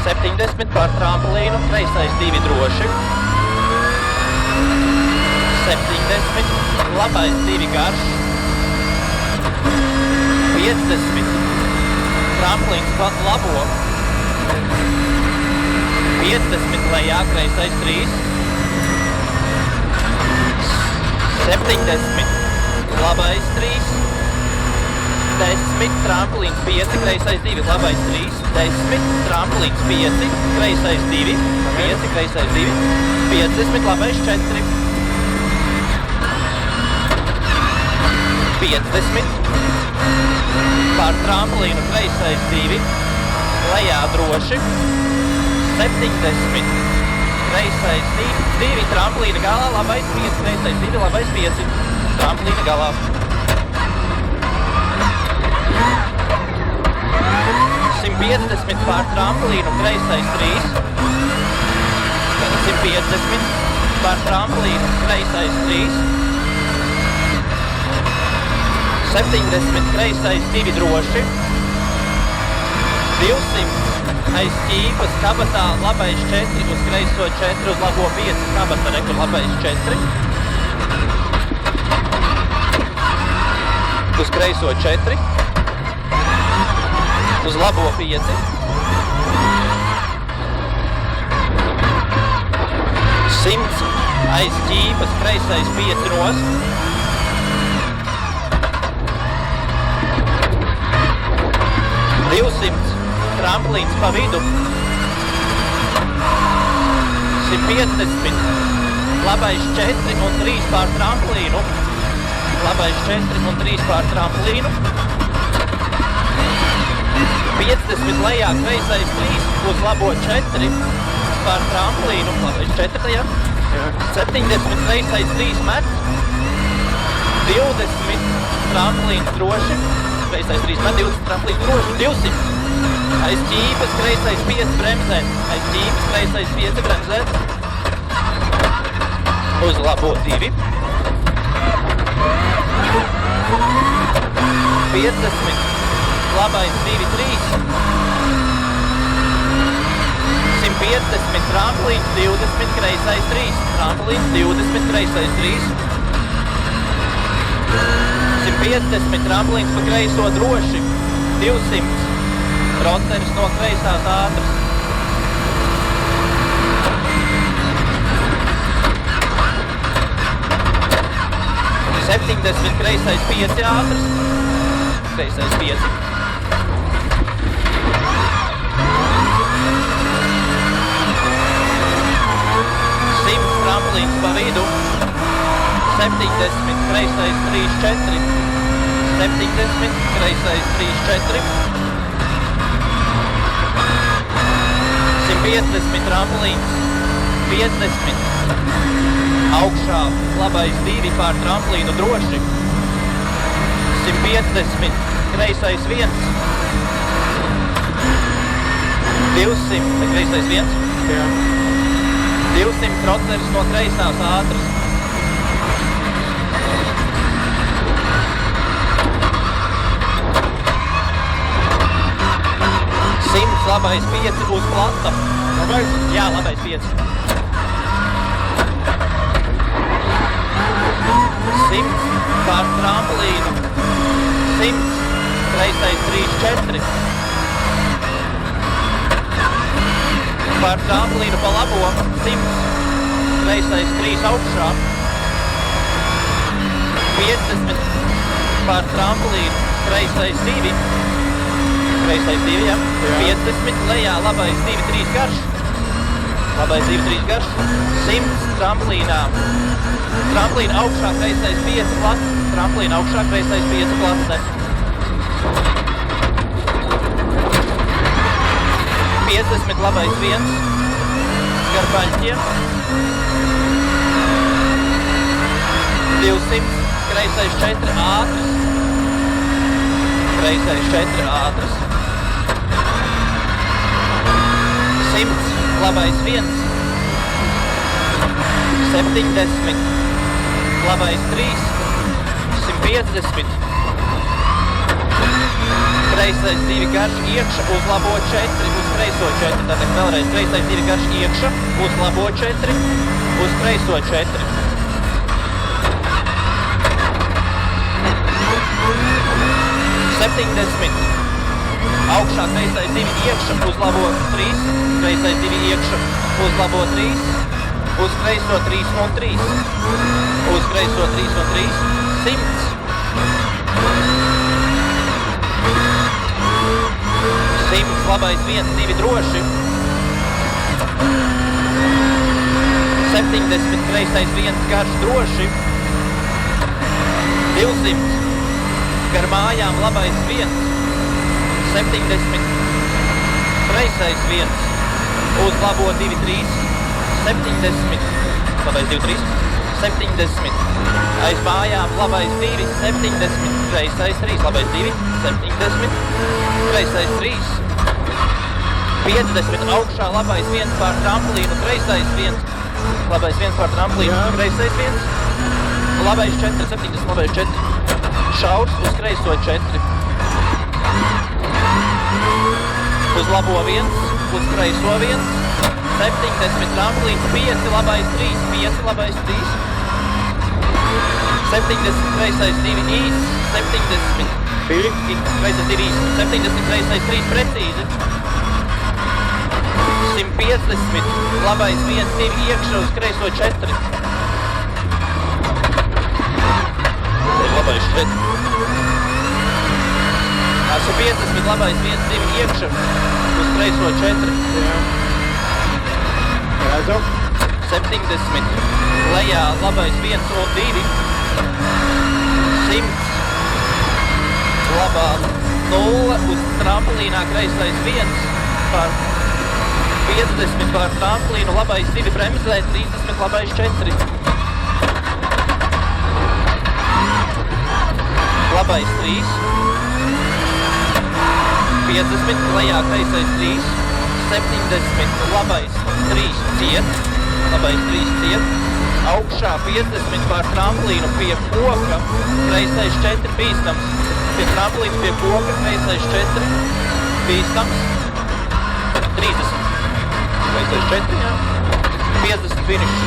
70 par tramplīnu, kreisais 2 droši. 70, labais 2 garš. 50, tramplīns pa labo. 50 lejā, kreisais 3. 70, labais 3. 10, tramplīns 5, kreisais 2, labais 3. 10, tramplīns 5, kreisais 2. 5, kreisais 2. 50, labais 4. 50, par tramplīnu kreisais 2, lejā droši. 70, kreisais 2, tramplīna galā, labais 5, kreisais 2, labais 5, tramplīna galā. 150 par tramplīnu, kreisais 3. 150 par tramplīnu, kreisais 3. 70, kreisais 2 droši. 200, aiz ķīpas kabatā, labais 4, uz kreiso 4, uz labo 5, kabata, rekur labais 4. Uz kreiso 4. Uz labo 5. 100, aiz ķīpas, kreisais 5 nost. 200, tramplīns pa vidu. 150, labais 4 un 3 pār tramplīnu. Labais 4 un 3 pār tramplīnu. 50 lejā, kreisais 3 uz labo 4 pār tramplīnu. Labais 4 lejā. 70, kreisais 3 met. 20, tramplīns droši. Kreisais 3 met, 20 tramplīns droši. 200, aiz ķīpas, kreisais 5 bremzēt. Aiz ķīpas, kreisais 5 bremzēt. Uz labo 2. 50, labais 2, 3. 150, tramplīns 20, kreisais 3. Tramplīns 20, kreisais 3. 150, tramplīns pa kreiso droši. 200, troceris no kreisās ātras. 70, kreisais 5 ātras. Kreisais 5. 100, tramplīns pa vidu. 70, kreisais 3, 4. 70, kreisais 3, 4. 150, tramplīns. 50, augšā, labais 2 pār tramplīnu droši. 150, kreisais 1. 200, kreisais 1. Jā. 200, troceris no kreisās ātras. 100, labais 5 uz plata. Labais? Jā, labais 5. 100 pār tramplīnu. 100, kreisais 3, 4. Pār tramplīnu pa labo. 100, kreisais 3 augšā. 50 pār tramplīnu. Kreisais 2. Kreisais 2, jā. 50 lejā, labais 2, 3 garš. Labais 2, 3 garš. 100 tramplīnā. Tramplīna augšā, kreisais 5 plats. Tramplīna augšā, kreisais 5 plats. 50, labais 1. Gar baļķiem. 200, kreisais 4 ātras. Kreisais 4 ātras. 100, labais 1. 70, labais 3. 150. Kreisais 2 garš iekša, uz labo 4, uz kreiso 4. Tātad vēlreiz kreisais 2 garš iekša, uz labo 4, uz kreiso 4. Septiņdesmit. Augšā kreisais 2 iekša, uz labo 3, kreisais 2 iekša, uz labo 3, uz kreiso 3 un 3, uz kreiso 3 un 3, 100. 100, labais 1, 2 droši. 70, kreisais 1 garš droši. 200, gar mājām labais 1. 70, kreisais 1, uz labo 2, 3. 70, labais 2, 3. 70, aiz mājām labais 2, 70, kreisais 3, labais 2, 70, kreisais 3, 50, augšā labais 1 pār tramplīnu, kreisais 1, labais 1 pār tramplīnu, kreisais 1, labais 4, 70, labais 4, šaurs uz kreiso 4, uz labo 1, uz kreiso 1, 70, tramplīns, 5, labais 3, 5, labais 3, 70, kreisais 2, īs, 70, kreisais 2, īs, 70, kreisais 3, precīzi, 150, labais 1, 2, iekšā uz kreiso 4, labais 4, 150, labais 1, 2, iekšā uz kreiso 4, 70, lejā labais 1 un 2, 100, labā 0, uz tramplīnā kreisais 1, par 50 par tramplīnu, labais 2 bremzē, 30, labais 4, labais 3, 50, lejā kreisais 3, 70, labais 3 ciet, labais 3 ciet, augšā 50 pār tramplīnu pie koka, kreisais 4 bīstams, pie tramplīna pie koka, kreisais 4 bīstams, 30, kreisais 4, jā, 50 finišs,